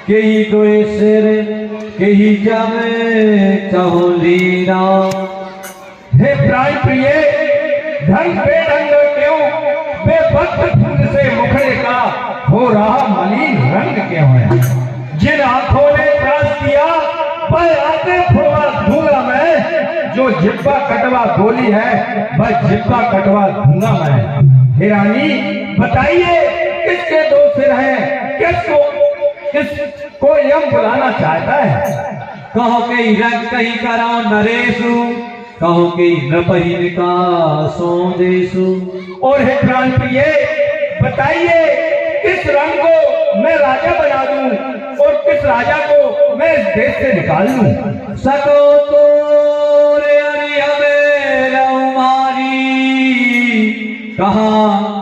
कही तो सिर कही जावे चहोलीना। हे प्राण प्रिय, ढंग बेढंग क्यों, बेभक्त फूल से मुखड़े का हो रहा मलिन रंग क्यों है। जिन आंखों ने त्रास किया वह आते फुलवा दूंगा मैं, जो जिब्बा कटवा बोली है वह जिब्बा कटवा दूंगा मैं। हे रानी बताइए किसके दो सिर हैं, किसको यम बुलाना चाहता है। कहो कही रंग कही कराओ नरेशु, कहो कही नपहीन का सोदेशु। और हे प्राण प्रिय बताइए किस रंग को मैं राजा बना दूं और किस राजा को मैं इस देश से निकाल दूं। सको तो रे अरे हमें रउमारी, कहाँ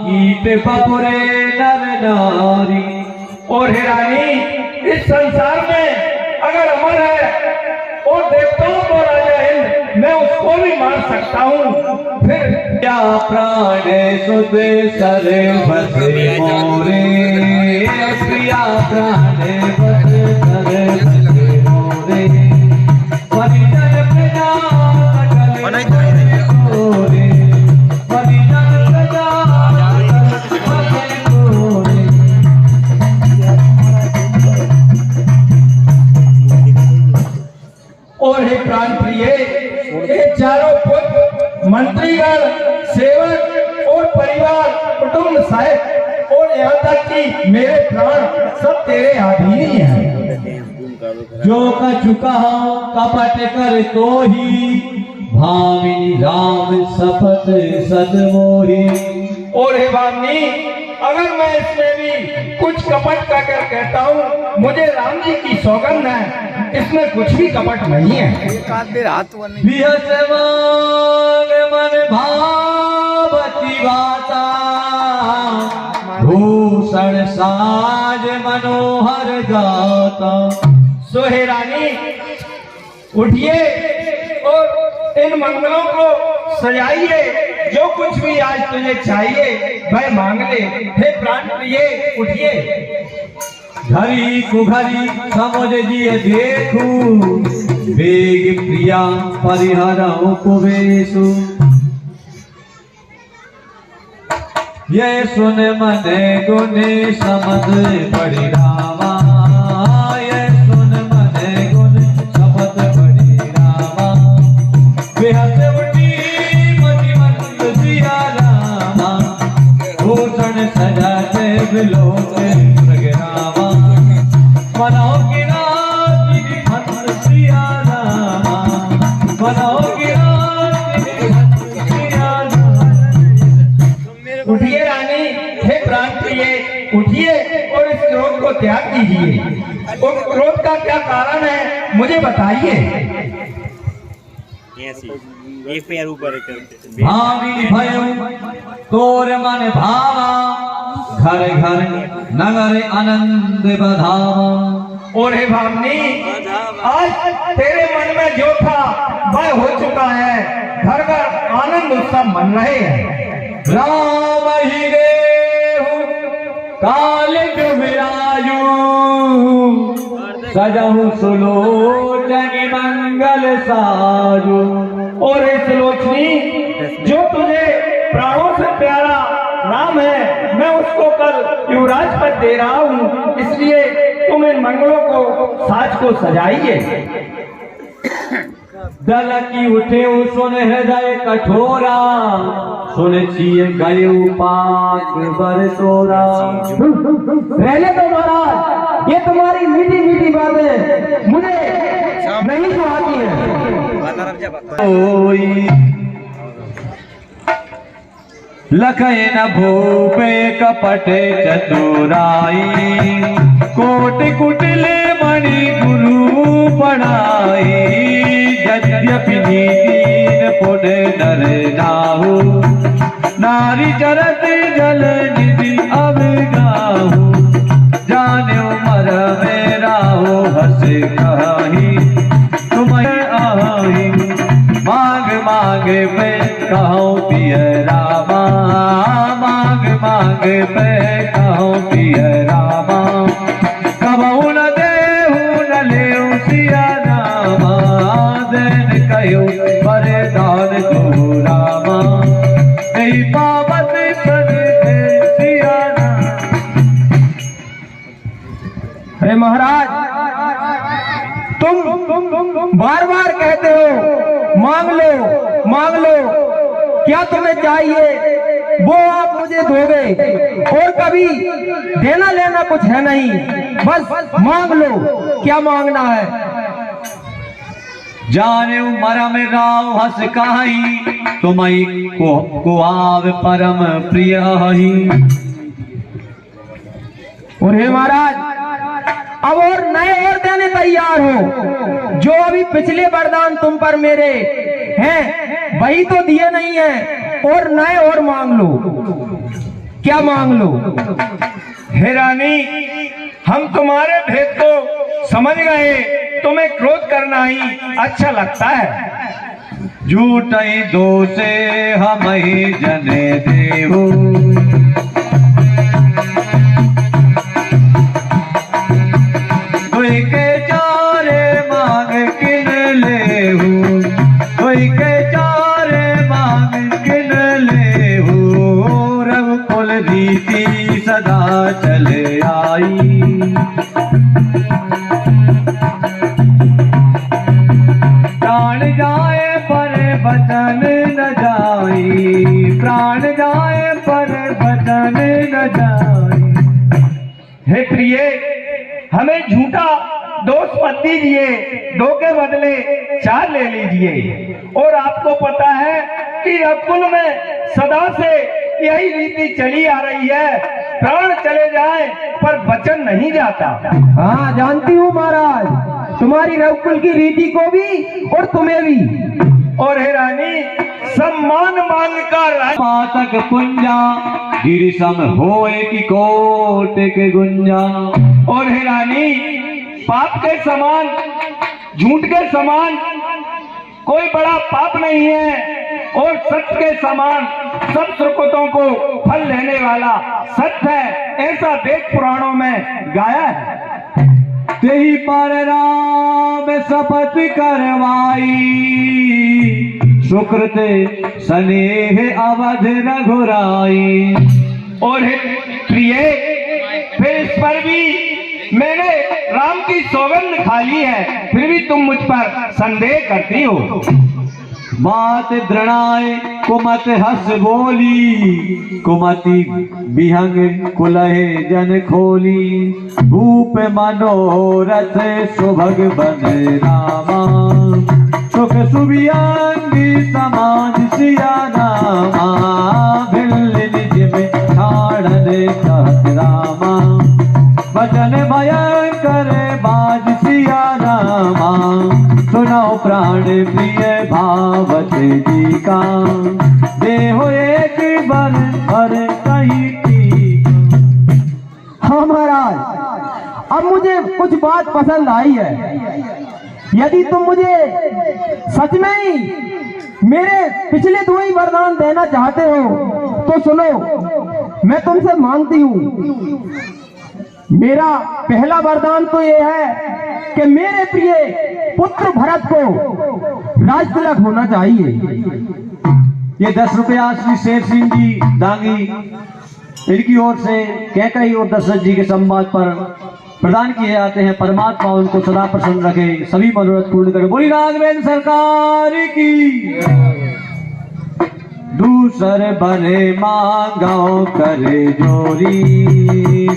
कीट बपुरे नर नारी। और हे रानी इस संसार में अगर अमर है और देवताओं को राजा इंद्र, मैं उसको भी मार सकता हूँ। फिर क्या प्राण सुध सर बस मोरे, प्रिया प्राण बस सर बस मोरे। परिजन प्रजा सकल मोरे, परिजन प्रजा सकल मोरे। और हे प्राण प्रिय ये चारों पुत्र मंत्रीगण सेवक और परिवार कुटुंब साहिब और यहाँ तक कि मेरे प्राण सब तेरे अधीन ही हैं। जो का चुका कपट कर तो ही, भामिनी राम सपत सदमोही। और हे भामिनी अगर मैं इसमें भी कुछ कपट का कर कहता हूँ, मुझे राम जी की सौगंध है इसमें कुछ भी कपट नहीं है। बिहस मांग मन भावती बाता, भूषण साज मनोहर गाता। सो हे रानी उठिए और इन मंगलों को सजाइए, जो कुछ भी आज तुझे चाहिए वह मांग ले। हे प्राण प्रिय उठिए। घरी कुघरी समझ जिए देखू, वेग प्रिया परिहरऊ कुबेशु। ये सुन मन गुने समझ बड़ी रामा, ये सुन मन गुन समझ बड़ी रामा। बेहद उठी मति मंद दिया रामा, भूषण सजाते बिलोते प्रगरामा। मनाओ की रात की भक्त प्रिया रामा, मनाओ की रात की भक्त प्रिया रामा। उठिए रानी, हे प्राण प्रिय उठिए और इस क्रोध को त्याग कीजिए। और क्रोध का क्या कारण है मुझे बताइए। एक पैर ऊपर भावी भयो तोर मन भावा, घर घर नगर आनंद बधावा। और हे भावनी आज तेरे मन में जो था वह हो चुका है, घर घर आनंद उत्सव मन रहे हैं। राम ही देहु काल जो विराजू, सजहु सुलोचन मंगल साजू। और इस लोचनी जो तुझे प्राणों से प्यारा राम है, मैं उसको कल युवराज पद दे रहा हूँ, इसलिए तुम इन मंगलों को साज को सजाइए। दल की उठे सुन हृदय कठोरा, सुन छिए गये पाक बरसोरा। रहने दो महाराज, ये तुम्हारी मीठी मीठी बातें मुझे नहीं सुहाती है। लखय न भूपे कपट चतुराई, कोट कुटिले मणि गुरु पढ़ाई। यद्यपि नीतीन पुन नर नाहु, नारी चरत जल निधि अवगाहु। जान्यो मर मेरा हो हस कही, तुम्हें आही। मांग मांग पे कहूँ पिय रामा, मांग मांग पे कहूँ पिय रामा। अरे महाराज, तुम बार बार कहते हो मांग लो मांग लो, क्या तुम्हें चाहिए वो आप मुझे दोगे, और कभी देना लेना कुछ है नहीं, बस मांग लो, क्या मांगना है। जाने मरम राव हस काही, तुम्हारी को आव परम प्रिय ही। और हे महाराज, अब और नए और देने तैयार हो, जो अभी पिछले वरदान तुम पर मेरे हैं वही तो दिए नहीं है, और नए और मांग लो, क्या मांग लो। हे रानी, हम तुम्हारे भेद को समझ गए, तुम्हें क्रोध करना ही अच्छा लगता है। झूठ ही दो से हम ही जने देहु, कोई के चारे मांग किन लेहू, कोई के चारे मांग किन लेहू। रघुकुल रीति सदा चले आई, प्राण जाए पर बचन न जाई, प्राण जाए पर बचन न जाई। हे प्रिय, हमें झूठा दोष मत दीजिए, दो के बदले चार ले लीजिए। और आपको पता है कि रघुकुल में सदा से यही रीति चली आ रही है, प्राण चले जाए पर वचन नहीं जाता। हाँ जानती हूँ महाराज, तुम्हारी रघुकुल की रीति को भी और तुम्हें भी। और हे रानी, सम्मान मांग कर पातक पुंजा, गिरि सम होए की कोट के गुंजा। और हे रानी, पाप के समान, झूठ के समान कोई बड़ा पाप नहीं है, और सत्य के समान सब सुकृतों को फल लेने वाला सत्य है, ऐसा वेद पुराणों में गाया है। तेहि पर राम शपथ करवाई, सुकृत स्नेह अवध रघुराई। और हे प्रिय, फिर इस पर भी मैंने राम की सौगंध खा ली है, फिर भी तुम मुझ पर संदेह करती हो। बात दृढ़ाए कुमत हस बोली, कुमति बिहंग कुलहे जन खोली। भूप मनोरथ सुभग बन रामा, सुख सुबियांगी समाज सिया नामा। भिल्ल निज में ठाड़न कहत रामा, वचन भयंकर बाज सिया रामा। सुनाओ प्राण प्रिय भावत जी का, देहो एक बार हर कहीं की। हाँ महाराज, अब मुझे कुछ बात पसंद आई है। यदि तुम मुझे सच में ही मेरे पिछले दो ही वरदान देना चाहते हो तो सुनो, मैं तुमसे मांगती हूँ। मेरा पहला वरदान तो ये है कि मेरे प्रिय पुत्र भरत को राज तिलक होना चाहिए। ये 10 रुपया श्री शेर सिंह जी दांगी, इनकी ओर से कैकई और दशरथ जी के संवाद पर प्रदान किए जाते हैं। परमात्मा उनको सदा प्रसन्न रखे, सभी मनोरथ पूर्ण करे। बोली राघवेंद्र सरकार की। दूसर भरे मांगो करे जोरी,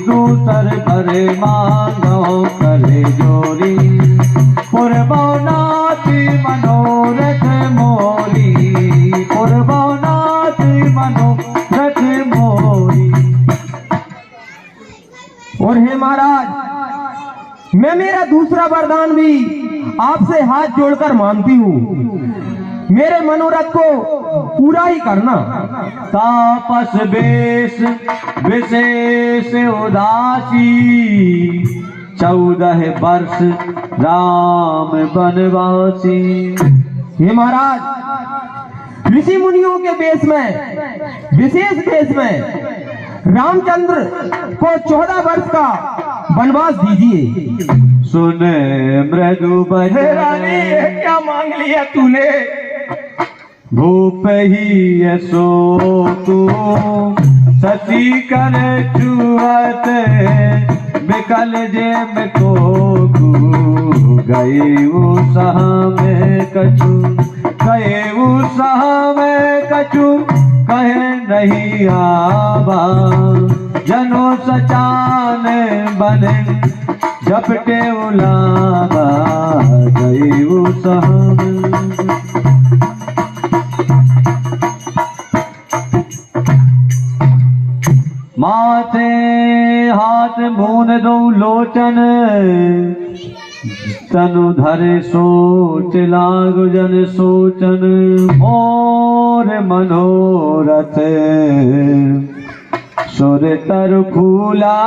दूसर भरे मांगो करे जोरी। पुरबौनाथी मनोरथ मोरी, पुरबौनाथी मनोरथ मोरी। और हे महाराज, मैं मेरा दूसरा वरदान भी आपसे हाथ जोड़कर मांगती हूँ। मेरे मनोरथ को पूरा ही करना। तापस बेश विशेष उदासी, 14 वर्ष राम बनवासी। हे महाराज, ऋषि मुनियों के बेश में, विशेष बेश में रामचंद्र को 14 वर्ष का वनवास दीजिए। सुने मृदु हे रानी, ये क्या मांग लिया तूने? भूप ही यसो तू सती कर चुअत कल जेब को गए सह में कछु, गए सह में कछु कहे नहीं आवा, जनो सचान बने झपटे उलावा, गए सह में। माथे हाथ मून दो लोचन, तनु धरे सोच लागु जन सोचन, मोर मनोरथ सुर तरु फूला,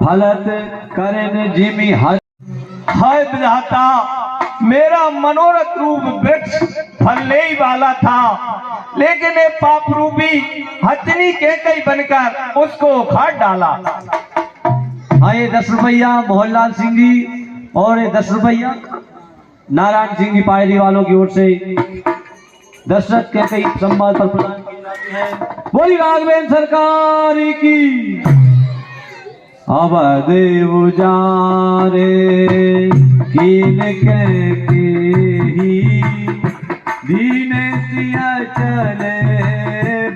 फलत करन जिमि हस। हाय विधाता, मेरा मनोरथ रूप वृक्ष फलने ही वाला था, लेकिन ये पाप रूपी हथनी के कई बनकर उसको उखाड़ डाला। आए 10 रुपया मोहनलाल सिंह जी और ये 10 रुपया नारायण सिंह जी पायरी वालों की ओर से दशरथ के कई सम्मान पर प्रदान की जाती है। बोली राघवेंद्र सरकार की। अब देव जारे कीन के ही दीन सिया चले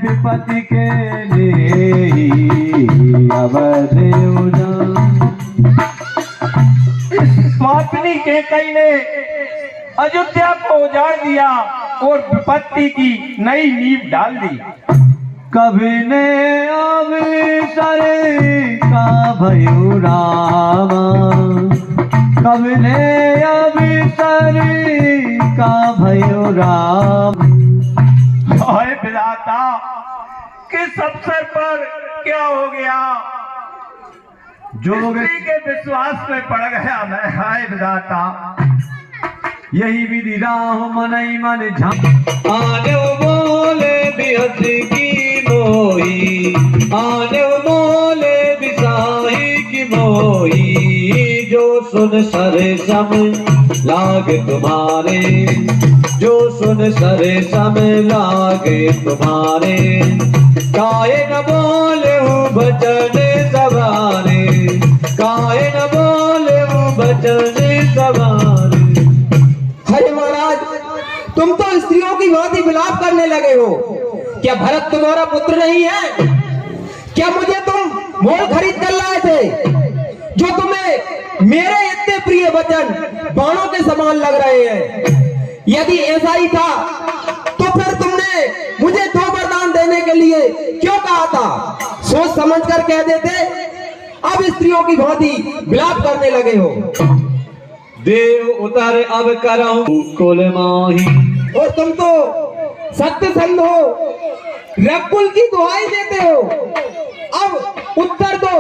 विपत्ति के लिए, अब देव इस पापनी के कई ने अयोध्या को उजाड़ दिया और विपत्ति की नई नींव डाल दी। कभी ने अवसर का भयो रामा, कभी ने अवसर का भयो राम। हाय विधाता, किस अवसर पर क्या हो गया, जो लोग स्त्री के विश्वास में पड़ गया मैं। हाय विधाता, यही विधि राह मनई मन झम, आने बोले बिहस की मोही, आने बोले बिसाही की मोही, जो सुन सरे सम लागे तुम्हारे, जो सुन सरे सम लागे तुम्हारे, काहे न बोले हूँ बचन सवारे, काहे न बोले हूँ बचन सवारे। अरे महाराज, तुम तो स्त्रियों की भांति विलाप करने लगे हो। क्या भरत तुम्हारा पुत्र नहीं है? क्या मुझे तुम मोल खरीद कर लाए थे, जो तुम्हें मेरे इतने प्रिय वचन बाणों के समान लग रहे हैं? यदि ऐसा ही था तो फिर तुमने मुझे 2 वरदान देने के लिए क्यों कहा था? सोच समझ कर कह देते। अब स्त्रियों की भांति विलाप करने लगे हो। देव उतर अब करऊं कुल माही, और तुम तो सत्य संध हो, रकुल की दुहाई देते हो। अब उत्तर दो,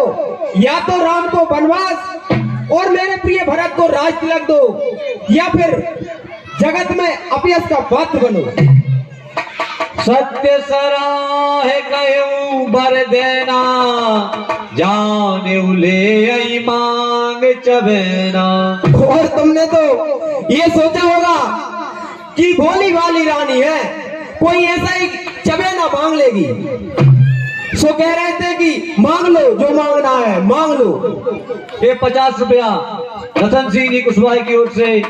या तो राम को वनवास और मेरे प्रिय भरत को राज तिलक दो, या फिर जगत में अपयश का पात्र बनो। सत्य सराह कहूं बर देना, जाने ले आई मांग चबेना। और तुमने तो ये सोचा होगा कि भोली वाली रानी है, कोई ऐसा ही चबेना मांग लेगी। सो कह रहे थे कि मांग लो, जो मांगना है मांग लो। ये 50 रुपया रतन सिंह जी कुशवाहा की ओर से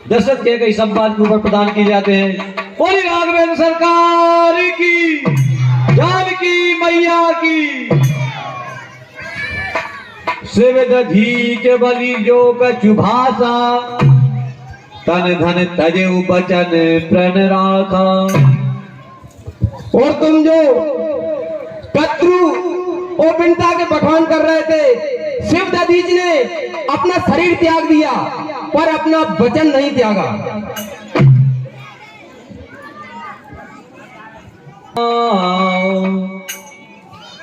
दशरथ के कई सम्मान के ऊपर प्रदान किए जाते हैं। बोली राघवेंद्र सरकार की, जानकी मैया की। शिव दधी के बलि जो कछु भाषा, तन धन तजे बचन प्रण राखा। और तुम जो कत्रु और बिनता के बखान कर रहे थे, शिव दधीच ने अपना शरीर त्याग दिया पर अपना वचन नहीं त्यागा।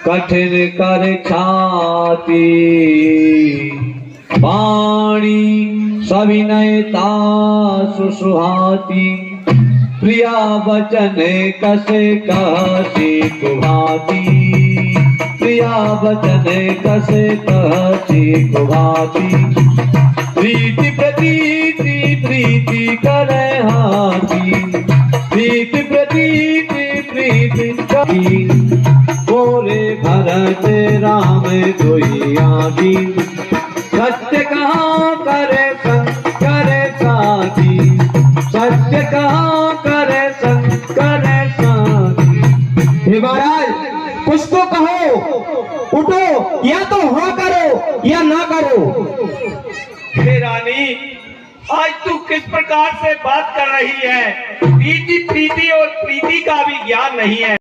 कठिन कर छाती वाणी सविनयता सुसुहाती, प्रिया वचन कसे कहसी कुभाती, प्रिया वचन कसे कहसी कुभाती। प्रीति प्रतीति प्रीति करे हाथी, प्रीति प्रतीति प्रीति करी बोले भर भगत राम कोई आदि, सत्य कहाँ करे संग करे साथी, सत्य कहाँ करे संग करे साथी। हे महाराज कुछ तो कहो, उठो, या तो हाँ करो या ना करो। हे रानी, आज तू किस प्रकार से बात कर रही है? प्रीति प्रीति और प्रीति का भी ज्ञान नहीं है।